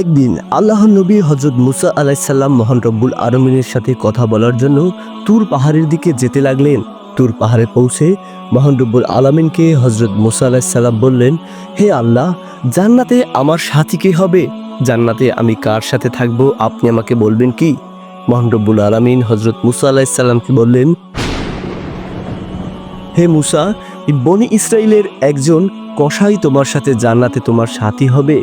একদিন আল্লাহর নবী হযরত মুসা আলাইসাল্লাম মহান রব্বুল আলামিনের সাথে কথা বলার জন্য তুর পাহাড়ের দিকে যেতে লাগলেন। তুর পাহাড়ে পৌঁছে মহান রব্বুল আলামিনকে হযরত মুসা আলাইসাল্লাম বললেন, হে আল্লাহ, জান্নাতে আমার সাথী কে হবে? জান্নাতে আমি কার সাথে থাকব আপনি আমাকে বলবেন কি? মহান রব্বুল আলামিন হযরত মুসা আলাইসাল্লামকে বললেন, হে মুসা, বনি ইসরাইলের একজন কসাই তোমার সাথে জান্নাতে তোমার সাথী হবে।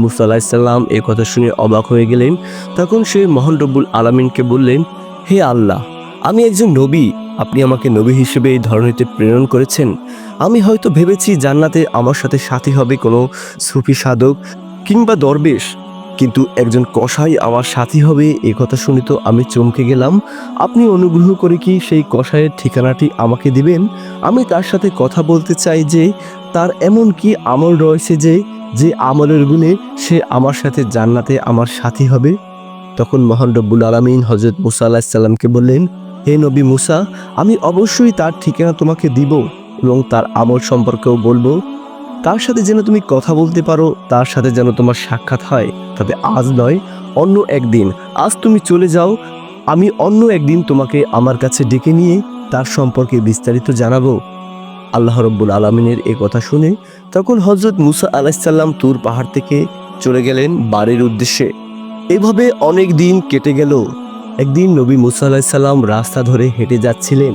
মুসা আলাইসাল্লাম এ কথা শুনে অবাক হয়ে গেলেন। তখন সে মহান রব্বুল আলামিনকে বললেন, হে আল্লাহ, আমি একজন নবী, আপনি আমাকে নবী হিসেবে এই ধরনীতে প্রেরণ করেছেন। আমি হয়তো ভেবেছি জান্নাতে আমার সাথে সাথী হবে কোনো সুফি সাধক কিংবা দরবেশ, কিন্তু একজন কসাই আমার সাথী হবে এ কথা শুনে তো আমি চমকে গেলাম। আপনি অনুগ্রহ করে কি সেই কসাইয়ের ঠিকানাটি আমাকে দিবেন? আমি তার সাথে কথা বলতে চাই যে তার এমন কি আমল রয়েছে যে আমলের গুণে সে আমার সাথে জান্নাতে আমার সাথী হবে। তখন মহান রব্বুল আলামিন হযরত মুসা আলাইহিস সালামকে বললেন, হে নবী মুসা, আমি অবশ্যই তার ঠিকানা তোমাকে দিব এবং তার আমল সম্পর্কেও বলবো। তার সাথে যেন তুমি কথা বলতে পারো, তার সাথে যেন তোমার সাক্ষাৎ হয়, তবে আজ নয়, অন্য একদিন। আজ তুমি চলে যাও, আমি অন্য একদিন তোমাকে আমার কাছে ডেকে নিয়ে তার সম্পর্কে বিস্তারিত জানাবো। আল্লাহ রব্বুল আলামিনের এ কথা শুনে তখন হযরত মুসা আলাইহিস সালাম তুর পাহাড় থেকে চলে গেলেন বাড়ির উদ্দেশ্যে। এভাবে অনেক দিন কেটে গেল। একদিন নবী মুসা আলাইহিস সালাম রাস্তা ধরে হেঁটে যাচ্ছিলেন।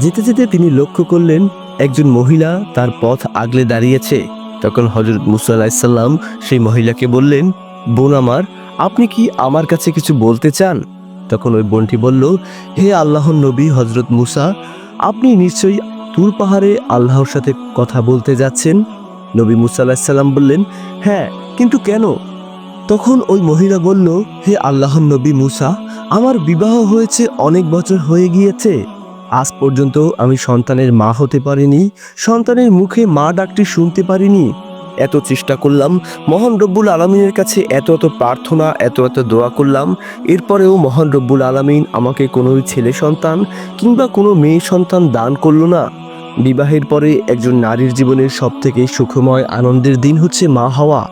যেতে যেতে তিনি লক্ষ্য করলেন একজন মহিলা তার পথ আগলে দাঁড়িয়েছে। তখন হযরত মুসা আলাইহিস সালাম সেই মহিলাকে বললেন, বোন আমার, আপনি কি আমার কাছে কিছু বলতে চান? তখন ওই বোনটি বলল, হে আল্লাহর নবী হযরত মুসা, আপনি নিশ্চয়ই তুর পাহাড়ে আল্লাহর সাথে কথা বলতে যাচ্ছেন। নবী মুসা আলাইহিস সালাম বললেন, হ্যাঁ, কিন্তু কেন? তখন ওই মহিলা বলল, হে আল্লাহর নবী মুসা, আমার বিবাহ হয়েছে অনেক বছর হয়ে গিয়েছে। আজ পর্যন্ত আমি সন্তানের মা হতে পারিনি, সন্তানের মুখে মা ডাকটি শুনতে পারিনি। এত চেষ্টা করলাম, মহান রব্বুল আলামিনের কাছে এত প্রার্থনা, এত দোয়া করলাম, এরপরেও মহান রব্বুল আলামিন আমাকে কোনো ছেলে সন্তান কিংবা কোনো মেয়ে সন্তান দান করলো না। বিবাহের পরে একজন নারীর জীবনের সবথেকে সুখময় আনন্দের দিন হচ্ছে মা হওয়া।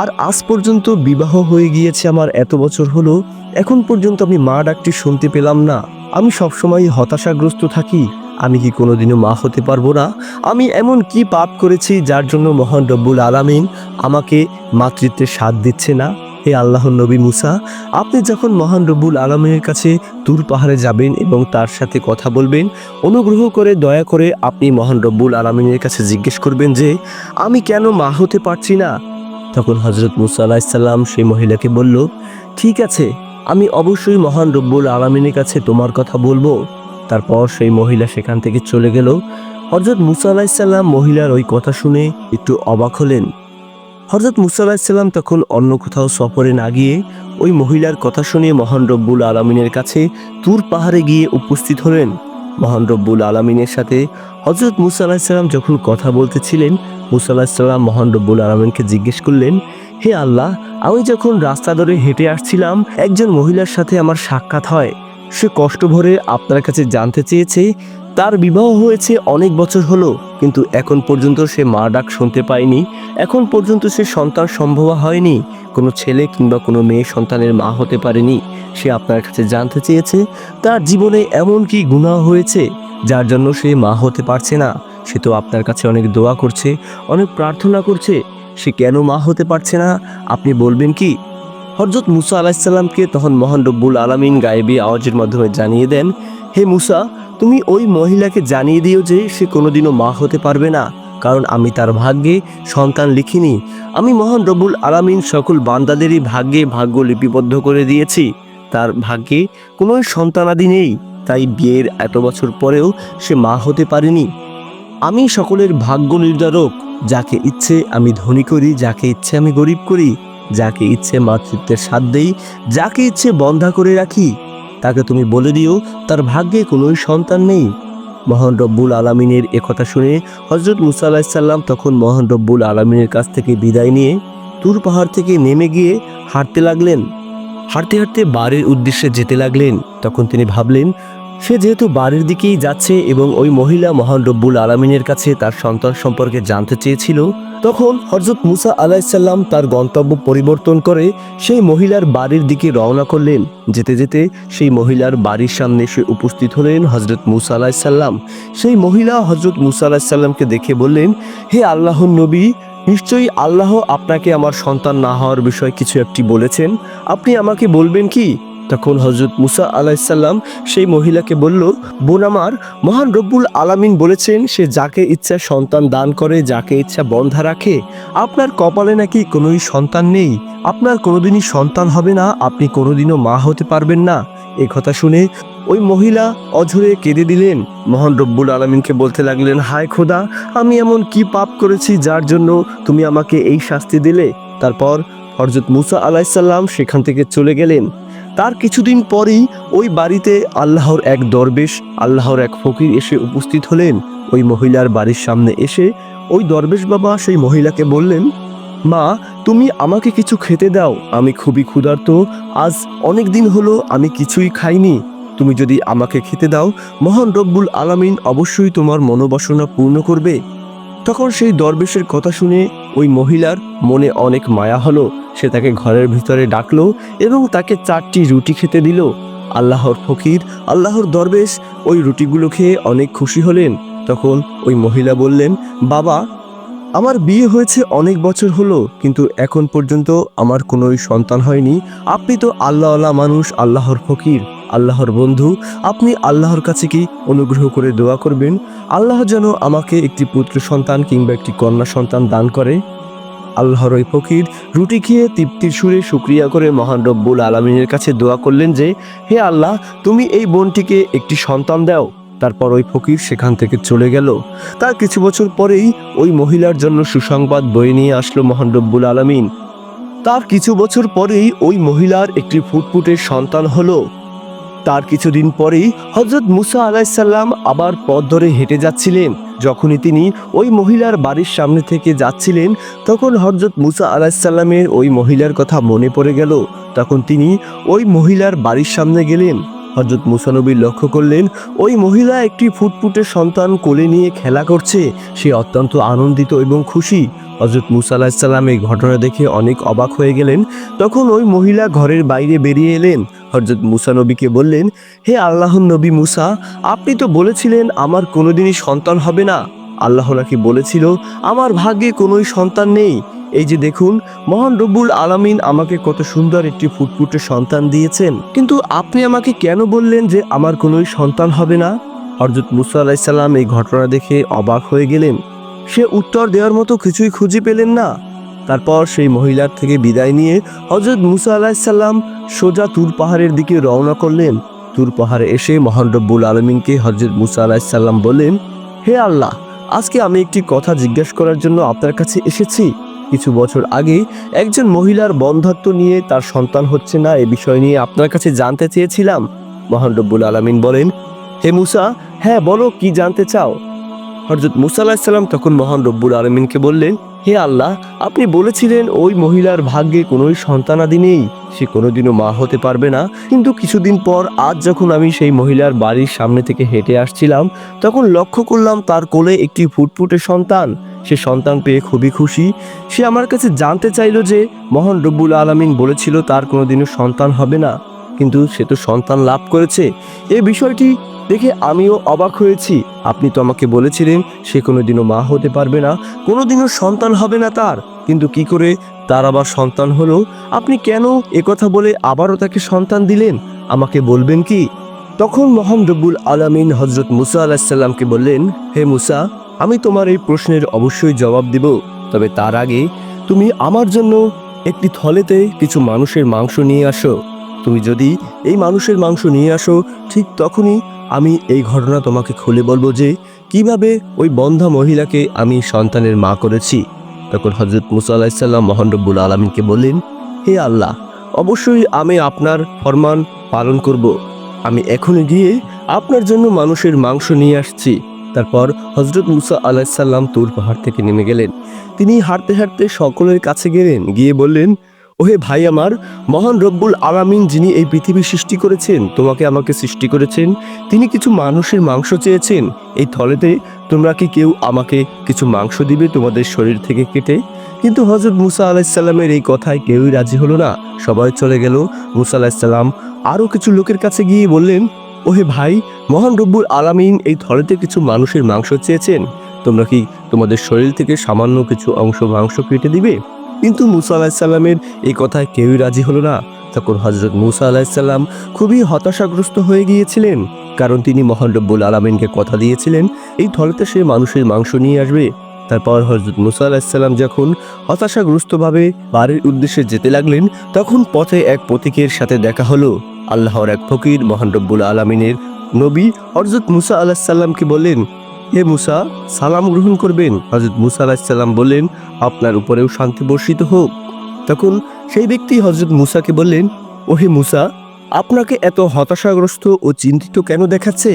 আর আজ পর্যন্ত বিবাহ হয়ে গিয়েছে আমার এত বছর হলো, এখন পর্যন্ত আমি মা ডাকটি শুনতে পেলাম না। আমি সবসময় হতাশাগ্রস্ত থাকি। আমি কি কোনোদিনও মা হতে পারবো না? আমি এমন কি পাপ করেছি যার জন্য মহান রব্বুল আলামিন আমাকে মাতৃত্বের স্বাদ দিচ্ছে না? হে আল্লাহর নবী মুসা, আপনি যখন মহান রব্বুল আলামিনের কাছে তুর পাহাড়ে যাবেন এবং তার সাথে কথা বলবেন, অনুগ্রহ করে দয়া করে আপনি মহান রব্বুল আলামিনের কাছে জিজ্ঞেস করবেন যে আমি কেন মা হতে পারছি না। তখন হযরত মুসা আলাইহিস সালাম সেই মহিলাকে বলল, ঠিক আছে, আমি অবশ্যই মহান রব্বুল আলামিনের কাছে তোমার কথা বলবো। তারপর সেই মহিলা সেখান থেকে চলে গেল। হযরত মুসা আলাইহিস সালাম মহিলার ওই কথা শুনে একটু অবাক হলেন। হযরত মুসা আলাইহিস সালাম তখন অন্য কোথাও সফরে না গিয়ে ওই মহিলার কথা শুনে মহান রব্বুল আলামিনের কাছে তুর পাহাড়ে গিয়ে উপস্থিত হলেন। মহান রব্বুল আলামিনের সাথে হযরত মুসা আলাইহিস সালাম যখন কথা বলতেছিলেন, মুসা আলাইহিস সালাম মহান রব্বুল আলামিনকে জিজ্ঞেস করলেন, হে আল্লাহ, আমি যখন রাস্তা ধরে হেঁটে আসছিলাম একজন মহিলার সাথে আমার সাক্ষাৎ হয়। সে কষ্ট ভরে আপনার কাছে জানতে চেয়েছে তার বিবাহ হয়েছে অনেক বছর হলো, কিন্তু এখন পর্যন্ত সে মা ডাক শুনতে পায়নি, এখন পর্যন্ত সে সন্তান সম্ভব হয়নি, কোনো ছেলে কিংবা কোনো মেয়ে সন্তানের মা হতে পারেনি। সে আপনার কাছে জানতে চেয়েছে তার জীবনে এমন কি গুনাহ হয়েছে যার জন্য সে মা হতে পারছে না। সে তো আপনার কাছে অনেক দোয়া করছে, অনেক প্রার্থনা করছে, সে কেন মা হতে পারছে না আপনি বলবেন কি? হযরত মুসা আলাইহিস সালামকে তখন মহান রব্বুল আলামিন গায়েবী আওয়াজের মাধ্যমে জানিয়ে দেন, হে মুসা, তুমি ওই মহিলাকে জানিয়ে দিও যে সে কোনোদিনও মা হতে পারবে না, কারণ আমি তার ভাগ্যে সন্তান লিখিনি। আমি মহান রব্বুল আলামিন সকল বান্দাদেরই ভাগ্য লিপিবদ্ধ করে দিয়েছি। তার ভাগ্যে কোনো সন্তানাদি নেই, তাই বিয়ের এত বছর পরেও সে মা হতে পারেনি। আমি সকলের ভাগ্য নির্ধারক, যাকে ইচ্ছে আমি ধনী করি, যাকে ইচ্ছে আমি গরিব করি, যাকে ইচ্ছে মাতৃত্বের স্বাদ দেই, যাকে ইচ্ছে বন্ধা করে রাখি। তাকে তুমি বলে দিও তার ভাগ্যে কোনো সন্তান নেই। মহান রব্বুল আলামিনের একথা শুনে হযরত মুসা আলাইহিস সালাম তখন মহান রব্বুল আলামিনের কাছ থেকে বিদায় নিয়ে তুর পাহাড় থেকে নেমে গিয়ে হাঁটতে লাগলেন। হাঁটতে হাঁটতে বাড়ির উদ্দেশ্যে যেতে লাগলেন। তখন তিনি ভাবলেন, সে যেহেতু বাড়ির দিকেই যাচ্ছে এবং ওই মহিলা মহান রব্বুল আলামিনের কাছে তার সন্তান সম্পর্কে জানতে চেয়েছিল, তখন হযরত মুসা আলাইহিসসালাম তার গন্তব্য পরিবর্তন করে সেই মহিলার বাড়ির দিকে রওনা করলেন। যেতে যেতে সেই মহিলার বাড়ির সামনে এসে উপস্থিত হলেন হযরত মুসা আলাইহিসসালাম। সেই মহিলা হযরত মুসা আলাইহিসসালামকে দেখে বললেন, হে আল্লাহর নবী, নিশ্চয়ই আল্লাহ আপনাকে আমার সন্তান না হওয়ার বিষয়ে কিছু একটি বলেছেন, আপনি আমাকে বলবেন কি? তখন হযরত মুসা আলাইহিসসালাম সেই মহিলাকে বলল, বোন আমার, মহান রব্বুল আলামিন বলেছেন সে যাকে ইচ্ছা সন্তান দান করে, যাকে ইচ্ছা বন্ধা রাখে। আপনার কপালে নাকি কোনোই সন্তান নেই, আপনার কোনোদিনই সন্তান হবে না, আপনি কোনোদিনও মা হতে পারবেন না। এই কথা শুনে ওই মহিলা অঝরে কেঁদে দিলেন। মহান রব্বুল আলামিনকে বলতে লাগলেন, হায় খোদা, আমি এমন কি পাপ করেছি যার জন্য তুমি আমাকে এই শাস্তি দিলে? তারপর হযরত মুসা আলাইহিসসালাম সেখান থেকে চলে গেলেন। তার কিছুদিন পরেই ওই বাড়িতে আল্লাহর এক দরবেশ, আল্লাহর এক ফকির এসে উপস্থিত হলেন। ওই মহিলার বাড়ির সামনে এসে ওই দরবেশ বাবা সেই মহিলাকে বললেন, মা, তুমি আমাকে কিছু খেতে দাও, আমি খুবই ক্ষুধার্ত, আজ অনেক দিন হলো আমি কিছুই খাইনি। তুমি যদি আমাকে খেতে দাও, মহান রব্বুল আলামিন অবশ্যই তোমার মনোবাসনা পূর্ণ করবে। তখন সেই দরবেশের কথা শুনে ওই মহিলার মনে অনেক মায়া হলো। সে তাকে ঘরের ভিতরে ডাকলো এবং তাকে 4টি রুটি খেতে দিল। আল্লাহর ফকির, আল্লাহর দরবেশ ওই রুটিগুলো খেয়ে অনেক খুশি হলেন। তখন ওই মহিলা বললেন, বাবা, আমার বিয়ে হয়েছে অনেক বছর হলো, কিন্তু এখন পর্যন্ত আমার কোনোই সন্তান হয়নি। আপনি তো আল্লাহওয়ালা মানুষ, আল্লাহর ফকির, আল্লাহর বন্ধু, আপনি আল্লাহর কাছে কি অনুগ্রহ করে দোয়া করবেন, আল্লাহ যেন আমাকে একটি পুত্র সন্তান কিংবা একটি কন্যা সন্তান দান করে। আল্লাহর ওই ফকির রুটি খেয়ে তৃপ্তির সুরে শুকরিয়া করে মহান রব্বুল আলামিনের কাছে দোয়া করলেন যে, হে আল্লাহ, তুমি এই বোনটিকে একটি সন্তান দাও। তারপর ওই ফকির সেখান থেকে চলে গেল। তার কিছু বছর পরেই ওই মহিলার জন্য সুসংবাদ বয়ে নিয়ে আসলো মহান রব্বুল আলামিন। তার কিছু বছর পরেই ওই মহিলার একটি ফুটফুটে সন্তান হলো। তার কিছুদিন পরেই হযরত মুসা আলাইহিসসালাম আবার পথ ধরে হেঁটে যাচ্ছিলেন। যখনই তিনি ওই মহিলার বাড়ির সামনে থেকে যাচ্ছিলেন, তখন হযরত মুসা আলাইহিসসালামের ওই মহিলার কথা মনে পড়ে গেল। তখন তিনি ওই মহিলার বাড়ির সামনে গেলেন। হযরত মুসা নবী লক্ষ্য করলেন ওই মহিলা একটি ফুটফুটে সন্তান কোলে নিয়ে খেলা করছে। সে অত্যন্ত আনন্দিত এবং খুশি। হযরত মুসা আলাইহিসসালাম এই ঘটনা দেখে অনেক অবাক হয়ে গেলেন। তখন ওই মহিলা ঘরের বাইরে বেরিয়ে এলেন। হযরত মুসা নবীকে বললেন, হে আল্লাহর নবী মুসা, আপনি তো বলেছিলেন আমার কোনোদিনই সন্তান হবে না। আল্লাহ নাকি বলেছিল আমার ভাগ্যে কোনোই সন্তান নেই। এই যে দেখুন, মহান রব্বুল আলামিন আমাকে কত সুন্দর একটি ফুটফুটে সন্তান দিয়েছেন, কিন্তু আপনি আমাকে কেন বললেন যে আমার কোনোই সন্তান হবে না? হযরত মুসা আলাইহিসসালাম এই ঘটনা দেখে অবাক হয়ে গেলেন। সে উত্তর দেওয়ার মতো কিছুই খুঁজে পেলেন না। তারপর সেই মহিলার থেকে বিদায় নিয়ে হযরত মুসা আলাইহিসসালাম সোজা তুর পাহাড়ের দিকে রওনা করলেন। তুর পাহাড়ে এসে মহান রব্বুল আলামিনকে হযরত মুসা আলাইহিসসালাম বললেন, হে আল্লাহ, আজকে আমি একটি কথা জিজ্ঞাসা করার জন্য আপনার কাছে এসেছি। কিছু বছর আগে একজন মহিলার বন্ধ্যাত্ব নিয়ে তার সন্তান হচ্ছে না, এ বিষয় নিয়ে আপনার কাছে জানতে চেয়েছিলাম। মহান রব্বুল আলামিন বলেন, হে মুসা, হ্যাঁ বলো, কি জানতে চাও? হযরত মুসা আলাইহিসসালাম তখন মহান রব্বুল আলামিনকে বললেন, হে আল্লাহ, আপনি বলেছিলেন ওই মহিলার ভাগ্যে কোনোই সন্তানাদি নেই, সে কোনোদিনও মা হতে পারবে না। কিন্তু কিছুদিন পর আজ যখন আমি সেই মহিলার বাড়ির সামনে থেকে হেঁটে আসছিলাম, তখন লক্ষ্য করলাম তার কোলে একটি ফুটফুটে সন্তান। সে সন্তান পেয়ে খুবই খুশি। সে আমার কাছে জানতে চাইল যে মহান রব্বুল আলামিন বলেছিল তার কোনোদিনও সন্তান হবে না, কিন্তু সে তো সন্তান লাভ করেছে। এই বিষয়টি দেখে আমিও অবাক হয়েছি। আপনি তো আমাকে বলেছিলেন সে কোনোদিনও মা হতে পারবে না, কোনোদিনও সন্তান হবে না তার, কিন্তু কি করে তার আবার সন্তান হলো? আপনি কেন একথা বলে আবারও তাকে সন্তান দিলেন, আমাকে বলবেন কি? তখন মহান রব্বুল আলামিন হযরত মুসা আলাইহিসসালামকে বললেন, হে মুসা, আমি তোমার এই প্রশ্নের অবশ্যই জবাব দিব, তবে তার আগে তুমি আমার জন্য একটি থলেতে কিছু মানুষের মাংস নিয়ে আসো। তুমি যদি এই মানুষের মাংস নিয়ে আসো, ঠিক তখনই আমি এই ঘটনা তোমাকে খুলে বলবো যে কিভাবে ওই বন্ধ্যা মহিলাকে আমি সন্তানের মা করেছি। তখন হযরত মুসা আলাইহিসসালাম মহান রব্বুল আলামিনকে বললেন, হে আল্লাহ, অবশ্যই আমি আপনার ফরমান পালন করব। আমি এখনই গিয়ে আপনার জন্য মানুষের মাংস নিয়ে আসছি। তারপর হযরত মুসা আলাইহিসসালাম তুর পাহাড় থেকে নেমে গেলেন। তিনি হাঁটতে হাঁটতে সকলের কাছে গেলেন, গিয়ে বললেন, ওহে ভাই আমার, মহান রব্বুল আলামিন যিনি এই পৃথিবী সৃষ্টি করেছেন, তোমাকে আমাকে সৃষ্টি করেছেন, তিনি কিছু মানুষের মাংস চেয়েছেন। এই থলেতে তোমরা কি কেউ আমাকে কিছু মাংস দিবে তোমাদের শরীর থেকে কেটে? কিন্তু হযরত মুসা আলাইহিসসালামের এই কথায় কেউই রাজি হলো না। সবাই চলে গেল। মুসা আলাইহিসসালাম আরও কিছু লোকের কাছে গিয়ে বললেন, ওহে ভাই, মহান রব্বুল আলামিন এই থলেতে কিছু মানুষের মাংস চেয়েছেন, তোমরা কি তোমাদের শরীর থেকে সামান্য কিছু অংশ মাংস কেটে দিবে? কিন্তু মুসা আলাহিসাল্লামের এই কথায় কেউই রাজি হলো না। তখন হযরত মুসা আলাহিসাল্লাম খুবই হতাশাগ্রস্ত হয়ে গিয়েছিলেন, কারণ তিনি মহান রব্বুল আলামিনকে কথা দিয়েছিলেন এই থলেতে সে মানুষের মাংস নিয়ে আসবে। তারপর হযরত মুসা আলাহিসাল্লাম যখন হতাশাগ্রস্তভাবে বাড়ির উদ্দেশ্যে যেতে লাগলেন, তখন পথে এক পথিকের সাথে দেখা হলো। আল্লাহর এক ফকির মহান রব্বুল আলামিনের নবী হযরত মুসা আলাহিসাল্লামকে বললেন, হে মুসা, সালাম গ্রহণ করবেন। হযরত মুসা আলাইহিসসালাম বললেন, আপনার উপরেও শান্তি বর্ষিত হোক। তখন সেই ব্যক্তি হযরত মুসাকে বললেন, ওহে মুসা, আপনাকে এত হতাশাগ্রস্ত ও চিন্তিত কেন দেখাচ্ছে?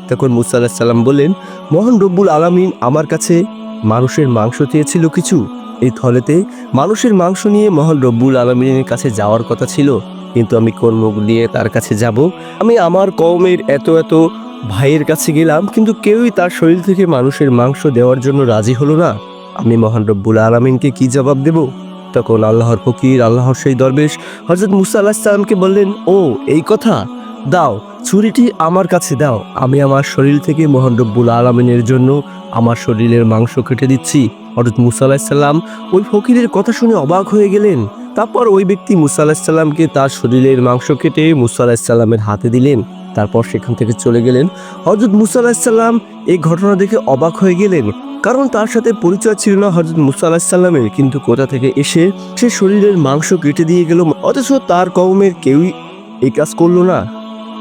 তখন মুসা আলাইহিসসালাম বললেন, মহান রব্বুল আলামিন আমার কাছে মানুষের মাংস চেয়েছিল কিছু। এই থলেতে মানুষের মাংস নিয়ে মহান রব্বুল আলামিনের কাছে যাওয়ার কথা ছিল, কিন্তু আমি কোন মুখ দিয়ে তার কাছে যাব? আমি আমার কওমের এত ভাইয়ের কাছে গেলাম, কিন্তু কেউই তার শরীর থেকে মানুষের মাংস দেওয়ার জন্য রাজি হলো না। আমি মহান রব্বুল আলামিনকে কি জবাব দেব? তখন আল্লাহর ফকির, আল্লাহর সেই দরবেশ হযরত মুসা আলাইহিস সালামকে বললেন, ও এই কথা, দাও ছুরিটি আমার কাছে দাও, আমি আমার শরীর থেকে মহান রব্বুল আলামিনের জন্য আমার শরীরের মাংস কেটে দিচ্ছি। হযরত মুসা আলাইহিস সালাম ওই ফকিরের কথা শুনে অবাক হয়ে গেলেন। তারপর ওই ব্যক্তি মুসা আলাইহিস সালামকে তার শরীরের মাংস কেটে মুসা আলাইহিস সালামের হাতে দিলেন। তারপর সেখান থেকে চলে গেলেন। হযরত মুসা আলাইহিস সালাম এই ঘটনা দেখে অবাক হয়ে গেলেন, কারণ তার সাথে পরিচয় ছিল না হযরত মুসা আলাইহিস সালামের, কিন্তু কোথা থেকে এসে সে শরীরের মাংস কেটে দিয়ে গেল, অথচ তার কওমের কেউই এই কাজ করলো না।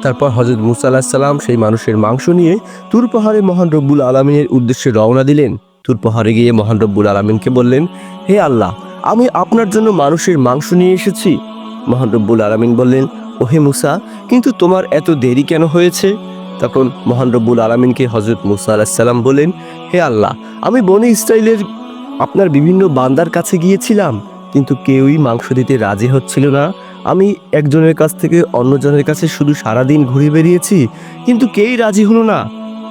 তারপর হযরত মুসা আলাইহিস সালাম সেই মানুষের মাংস নিয়ে তুর পাহাড়ে মহান রব্বুল আলামিনের উদ্দেশ্যে রওনা দিলেন। তুর পাহাড়ে গিয়ে মহান রব্বুল আলামিনকে বললেন, হে আল্লাহ, আমি আপনার জন্য মানুষের মাংস নিয়ে এসেছি। মহান রব্বুল আলামিন বললেন, ওহে মুসা, কিন্তু তোমার এত দেরি কেন হয়েছে? তখন মহান রব্বুল আলামিনকে হযরত মুসা আলাইহিস সালাম বলেন, হে আল্লাহ, আমি বনি ইসরাইলের আপনার বিভিন্ন বান্দার কাছে গিয়েছিলাম, কিন্তু কেউই মাংস দিতে রাজি হচ্ছিল না। আমি একজনের কাছ থেকে অন্যজনের কাছে শুধু সারাদিন ঘুরে বেরিয়েছি, কিন্তু কেউই রাজি হলো না।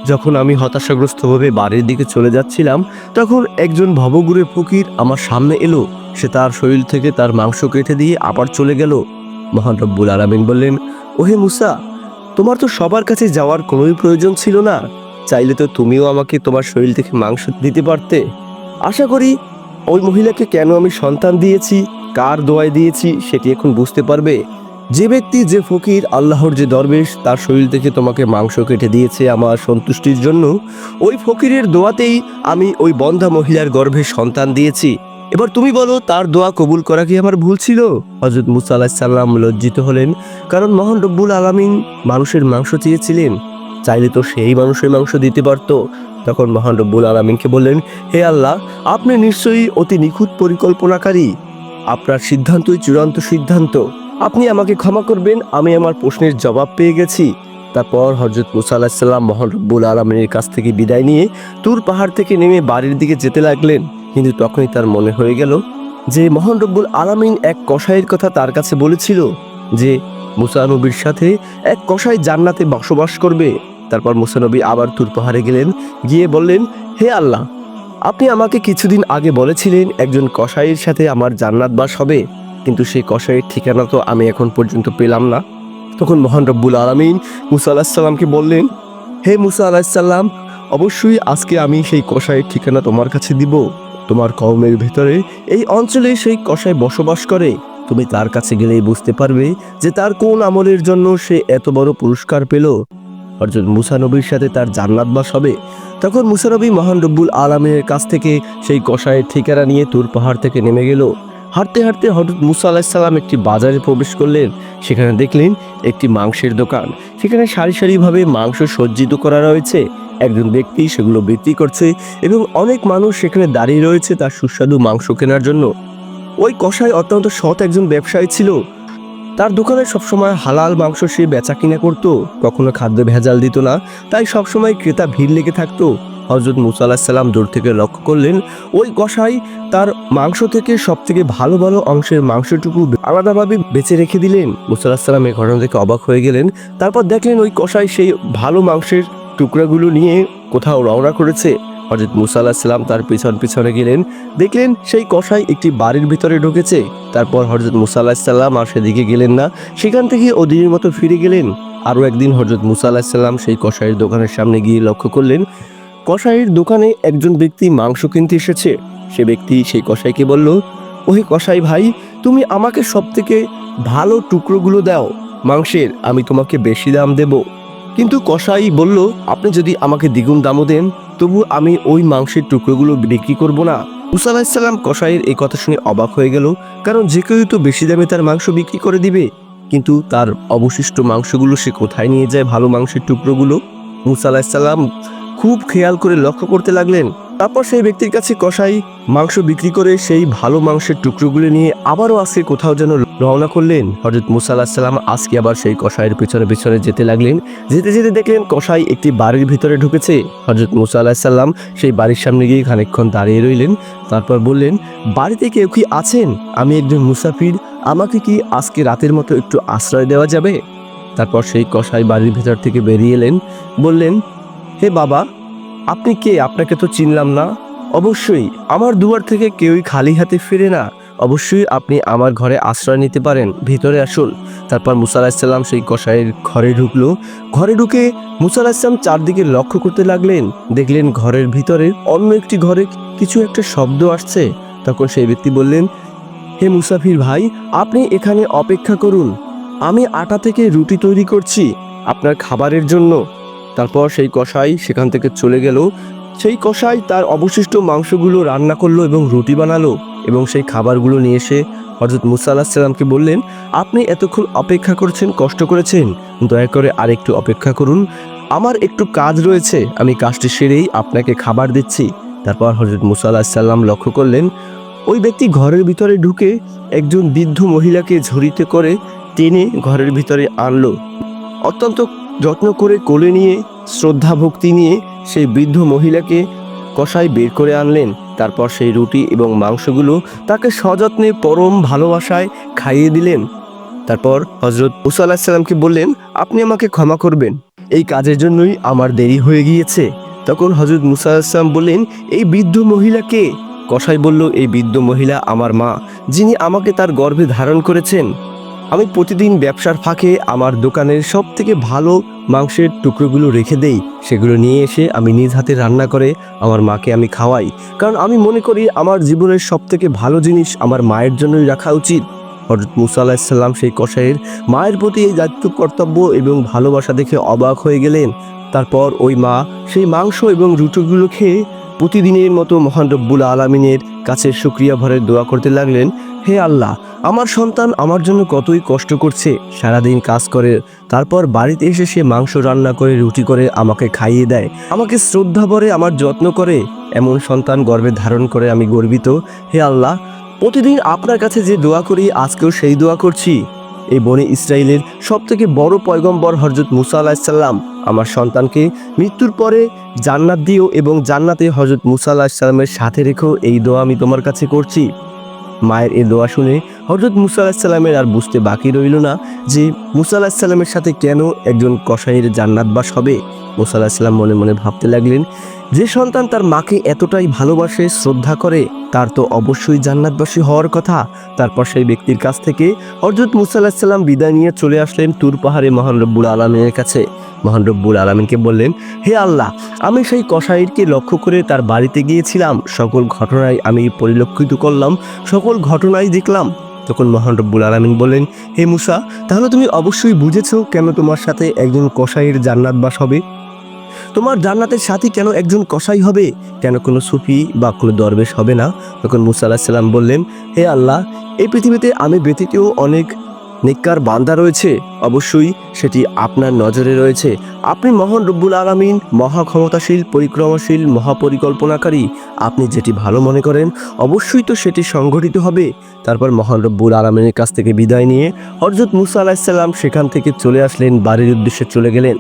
যখন আমি হতাশাগ্রস্তভাবে বাড়ির দিকে চলে যাচ্ছিলাম, তখন একজন ভবঘুরে ফকির আমার সামনে এলো। সে তার শরীর থেকে তার মাংস কেটে দিয়ে আবার চলে গেল। মহান রব্বুল আলামিন বললেন, ওহে মুসা, তোমার তো সবার কাছে যাওয়ার কোনোই প্রয়োজন ছিল না, চাইলে তো তুমিও আমাকে তোমার শরীর থেকে মাংস দিতে পারতে। আশা করি ওই মহিলাকে কেন আমি সন্তান দিয়েছি, কার দোয়ায় দিয়েছি, সেটি এখন বুঝতে পারবে। যে ব্যক্তি, যে ফকির, আল্লাহর যে দরবেশ, তার শরীর থেকে তোমাকে মাংস কেটে দিয়েছে আমার সন্তুষ্টির জন্য, ওই ফকিরের দোয়াতেই আমি ওই বন্ধা মহিলার গর্ভে সন্তান দিয়েছি। এবার তুমি বলো, তার দোয়া কবুল করা কি আমার ভুল ছিল? হযরত মুসা আলাইহিস সালাম লজ্জিত হলেন, কারণ মহান রব্বুল আলামিন মানুষের মাংস চেয়েছিলেন, চাইলে তো সেই মানুষের মাংস দিতে পারত। তখন মহান রব্বুল আলামিনকে বললেন, হে আল্লাহ, আপনি নিশ্চয়ই অতি নিখুঁত পরিকল্পনাকারী, আপনার সিদ্ধান্তই চূড়ান্ত সিদ্ধান্ত, আপনি আমাকে ক্ষমা করবেন, আমি আমার প্রশ্নের জবাব পেয়ে গেছি। তারপর হযরত মুসা আলাইহিস সালাম মহান রব্বুল আলামিনের কাছ থেকে বিদায় নিয়ে তুর পাহাড় থেকে নেমে বাড়ির দিকে যেতে লাগলেন। কিন্তু তখনই তার মনে হয়ে গেল যে মহান রব্বুল আলামিন এক কসাইয়ের কথা তার কাছে বলেছিল, যে মুসা নবীর সাথে এক কসাই জান্নাতে বসবাস করবে। তারপর মুসা নবী আবার তুর পাহাড়ে গেলেন, গিয়ে বললেন, হে আল্লাহ, আপনি আমাকে কিছুদিন আগে বলেছিলেন একজন কসাইয়ের সাথে আমার জান্নাত বাস হবে, কিন্তু সেই কসাইয়ের ঠিকানা তো আমি এখন পর্যন্ত পেলাম না। তখন মহান রব্বুল আলামিন মুসা আলাইহিস সালামকে বললেন, হে মুসা আলাইহিস সালাম, অবশ্যই আজকে আমি সেই কসাইয়ের ঠিকানা তোমার কাছে দিব। তোমার কওমের ভেতরে এই অঞ্চলে সেই কসাই বসবাস করে, তুমি তার কাছে গেলেই বুঝতে পারবে যে তার কোন আমলের জন্য সে এত বড় পুরস্কার পেল। হযরত মুসা নবীর সাথে তার জান্নাত বাস হবে। তখন মুসা নবী মহান রব্বুল আলামিনের কাছ থেকে সেই কসাইয়ের ঠিকানা নিয়ে তুর পাহাড় থেকে নেমে গেল। হাঁটতে হাঁটতে হযরত মুসা আলাইহিস সালাম একটি বাজারে প্রবেশ করলেন। সেখানে দেখলেন একটি মাংসের দোকান। সেখানে সারি সারিভাবে মাংস সজ্জিত করা রয়েছে। একজন ব্যক্তি সেগুলো বিক্রি করছে এবং অনেক মানুষ সেখানে দাঁড়িয়ে রয়েছে তার সুস্বাদু মাংস কেনার জন্য। ওই কসাই অত্যন্ত সৎ একজন ব্যবসায়ী ছিল। তার দোকানে সবসময় হালাল মাংস সে বেচা কিনা করত, কখনো খাদ্য ভেজাল দিত না, তাই সবসময় ক্রেতা ভিড় লেগে থাকতো। হযরত মুসা আলাইহিস সালাম দূর থেকে লক্ষ্য করলেন ওই কসাই তার মাংস থেকে সবথেকে ভালো ভালো অংশের মাংসটুকু আলাদাভাবে বেছে রেখে দিলেন। মুসা আলাইহিস সালাম এই ঘটনা দেখে অবাক হয়ে গেলেন। তারপর দেখলেন ওই কসাই সেই ভালো মাংসের টুকরাগুলো নিয়ে কোথাও রওনা করেছে। হযরত মুসা আলাইহিস সালাম তার পিছনে গেলেন, দেখলেন সেই কসাই একটি বাড়ির ভিতরে ঢুকেছে। তারপর হযরত মুসা আলাইহিস সালাম আর সেদিকে গেলেন না, সেখান থেকে ওদিনের মতো ফিরে গেলেন। আরও একদিন হযরত মুসা আলাইহিস সালাম সেই কসাইয়ের দোকানের সামনে গিয়ে লক্ষ্য করলেন কসাইয়ের দোকানে একজন ব্যক্তি মাংস কিনতে এসেছে। সে ব্যক্তি সেই কসাইকে বলল, ওহে কসাই ভাই, তুমি আমাকে সবথেকে ভালো টুকরোগুলো দাও মাংসের, আমি তোমাকে বেশি দাম দেব। কিন্তু কসাই বলল, আপনি যদি আমাকে দ্বিগুণ দামও দেন তবু আমি ওই মাংসের টুকরোগুলো বিক্রি করব না। মুসা আলাইহিস সালাম কসাইয়ের এই কথা শুনে অবাক হয়ে গেল, কারণ যে কেউ তো বেশি দামে তার মাংস বিক্রি করে দিবে, কিন্তু তার অবশিষ্ট মাংসগুলো সে কোথায় নিয়ে যায় ভালো মাংসের টুকরোগুলো? মুসা আলাইহিস সালাম খুব খেয়াল করে লক্ষ্য করতে লাগলেন। তারপর সেই ব্যক্তির কাছে কসাই মাংস বিক্রি করে সেই ভালো মাংসের টুকরোগুলো নিয়ে আবারও আজকে কোথাও যেন রওনা করলেন। হযরত মুসা আলাইহিস সালাম আজকে আবার সেই কসাইয়ের পিছনে যেতে লাগলেন। যেতে যেতে দেখলেন কসাই একটি বাড়ির ভিতরে ঢুকেছে। হযরত মুসা আলাইহিস সালাম সেই বাড়ির সামনে গিয়ে খানিকক্ষণ দাঁড়িয়ে রইলেন। তারপর বললেন, বাড়িতে কেউ কি আছেন? আমি একজন মুসাফির, আমাকে কি আজকে রাতের মতো একটু আশ্রয় দেওয়া যাবে? তারপর সেই কসাই বাড়ির ভিতর থেকে বেরিয়ে এলেন, বললেন, হে বাবা, আপনি কে? আপনাকে তো চিনলাম না। অবশ্যই আমার দুয়ার থেকে কেউই খালি হাতে ফিরে না, অবশ্যই আপনি আমার ঘরে আশ্রয় নিতে পারেন, ভিতরে আসুন। তারপর মুসা আলাইহিস সালাম সেই কসাইয়ের ঘরে ঢুকলো। ঘরে ঢুকে মুসা আলাইহিস সালাম চারদিকে লক্ষ্য করতে লাগলেন। দেখলেন ঘরের ভিতরে অন্য একটি ঘরে কিছু একটা শব্দ আসছে। তখন সেই ব্যক্তি বললেন, হে মুসাফির ভাই, আপনি এখানে অপেক্ষা করুন, আমি আটা থেকে রুটি তৈরি করছি আপনার খাবারের জন্য। তারপর সেই কসাই সেখান থেকে চলে গেল। সেই কসাই তার অবশিষ্ট মাংসগুলো রান্না করলো এবং রুটি বানালো এবং সেই খাবারগুলো নিয়ে এসে হযরত মুসা আলাইহিস সালামকে বললেন, আপনি এতক্ষণ অপেক্ষা করেছেন, কষ্ট করেছেন, দয়া করে আর একটু অপেক্ষা করুন, আমার একটু কাজ রয়েছে, আমি কাজটি সেরেই আপনাকে খাবার দিচ্ছি। তারপর হযরত মুসা আলাইহিস সালাম লক্ষ্য করলেন ওই ব্যক্তি ঘরের ভিতরে ঢুকে একজন বৃদ্ধ মহিলাকে ঝুড়িতে করে টেনে ঘরের ভিতরে আনলো। অত্যন্ত যত্ন করে কোলে নিয়ে শ্রদ্ধা ভক্তি নিয়ে সেই বৃদ্ধ মহিলাকে কসাই বের করে আনলেন। তারপর সেই রুটি এবং মাংসগুলো তাকে সযত্নে পরম ভালোবাসায় খাইয়ে দিলেন। তারপর হযরত মুসা আলাইহিস সালামকে বললেন, আপনি আমাকে ক্ষমা করবেন, এই কাজের জন্যই আমার দেরি হয়ে গিয়েছে। তখন হযরত মুসা আলাইহিস সালাম বললেন, এই বৃদ্ধ মহিলাকে? কসাই বলল, এই বৃদ্ধ মহিলা আমার মা, যিনি আমাকে তার গর্ভে ধারণ করেছেন। আমি প্রতিদিন ব্যবসার ফাঁকে আমার দোকানের সব থেকে ভালো মাংসের টুকরোগুলো রেখে দেই, সেগুলো নিয়ে এসে আমি নিজ হাতে রান্না করে আমার মাকে আমি খাওয়াই, কারণ আমি মনে করি আমার জীবনের সব থেকে ভালো জিনিস আমার মায়ের জন্যই রাখা উচিত। হযরত মুসা আলাইহিস সালাম সেই কসাইয়ের মায়ের প্রতি এই দায়িত্ব কর্তব্য এবং ভালোবাসা দেখে অবাক হয়ে গেলেন। তারপর ওই মা সেই মাংস এবং রুটিগুলো খেয়ে প্রতিদিনের মতো মহান রব্বুল আলামিনের কাছে শুকরিয়া ভরে দোয়া করতে লাগলেন, হে আল্লাহ, আমার সন্তান আমার জন্য কতই কষ্ট করছে, সারাদিন কাজ করে, তারপর বাড়িতে এসে সে মাংস রান্না করে রুটি করে আমাকে খাইয়ে দেয়, আমাকে শ্রদ্ধা ভরে আমার যত্ন করে, এমন সন্তান গর্ভে ধারণ করে আমি গর্বিত। হে আল্লাহ, প্রতিদিন আপনার কাছে যে দোয়া করি আজকেও সেই দোয়া করছি। এই বনি ইসরাইলের সব থেকে বড় পয়গম্বর হযরত মুসা আলাইহিস সালাম আমার সন্তানকে মৃত্যুর পরে জান্নাত দিও এবং জান্নাতে হযরত মুসা আলাইহিস সালামের সাথে রেখো, এই দোয়া আমি তোমার কাছে করছি। মায়ের এই দোয়া শুনে হযরত মুসা আলাইহিস সালামের আর বুঝতে বাকি রইল না যে মুসা আলাইহিস সালামের সাথে কেন একজন কসাইয়ের জান্নাতবাস হবে। মুসা আলাইহিস সালাম মনে মনে ভাবতে লাগলেন, যে সন্তান তার মাকে এতটাই ভালোবাসে, শ্রদ্ধা করে, তার তো অবশ্যই জান্নাতবাসী হওয়ার কথা। তারপর সেই ব্যক্তির কাছ থেকে হযরত মুসা আলাইহিস সালাম বিদায় নিয়ে চলে আসলেন তুর পাহাড়ে মহান রব্বুল আলামিনের কাছে। মহান রব্বুল আলামিনকে বললেন, হে আল্লাহ, আমি সেই কসাইকে লক্ষ্য করে তার বাড়িতে গিয়েছিলাম, সকল ঘটনায় আমি পরিলক্ষিত করলাম, সকল ঘটনাই দেখলাম। তখন মহান রব্বুল আলামিন বললেন, হে মুসা, তাহলে তুমি অবশ্যই বুঝেছো কেন তোমার সাথে একজন কসাইয়ের জান্নাতবাস হবে। তোমার জান্নাতের সাথী কেন একজন কসাই হবে, কেন কোনো সুফি বা কোনো দরবেশ হবে না। তখন মুসা আলাইহিস সালাম বললেন, হে আল্লাহ, এই পৃথিবীতে আমি ব্যতীতও অনেক নেককার বান্দা রয়েছে, অবশ্যই সেটি আপনার নজরে রয়েছে। আপনি মহান রব্বুল আলামিন, মহা ক্ষমতাশীল, পরিক্রমাশীল, মহাপরিকল্পনাকারী, আপনি যেটি ভালো মনে করেন অবশ্যই তো সেটি সংঘটিত হবে। তারপর মহান রব্বুল আলামিনের কাছ থেকে বিদায় নিয়ে হযরত মুসা আলাইহিস সালাম সেখান থেকে চলে আসলেন, বাড়ির উদ্দেশ্যে চলে গেলেন।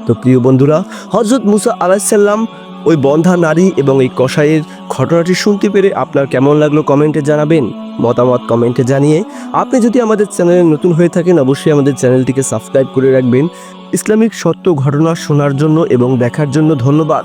তো প্রিয় বন্ধুরা, হযরত মুসা আলাইহিসসালাম ওই বন্ধা নারী এবং এই কসাইয়ের ঘটনাটি শুনতে পেরে আপনার কেমন লাগলো কমেন্টে জানাবেন। মতামত কমেন্টে জানিয়ে আপনি যদি আমাদের চ্যানেলে নতুন হয়ে থাকেন অবশ্যই আমাদের চ্যানেলটিকে সাবস্ক্রাইব করে রাখবেন। ইসলামিক সত্য ঘটনা শোনার জন্য এবং দেখার জন্য ধন্যবাদ।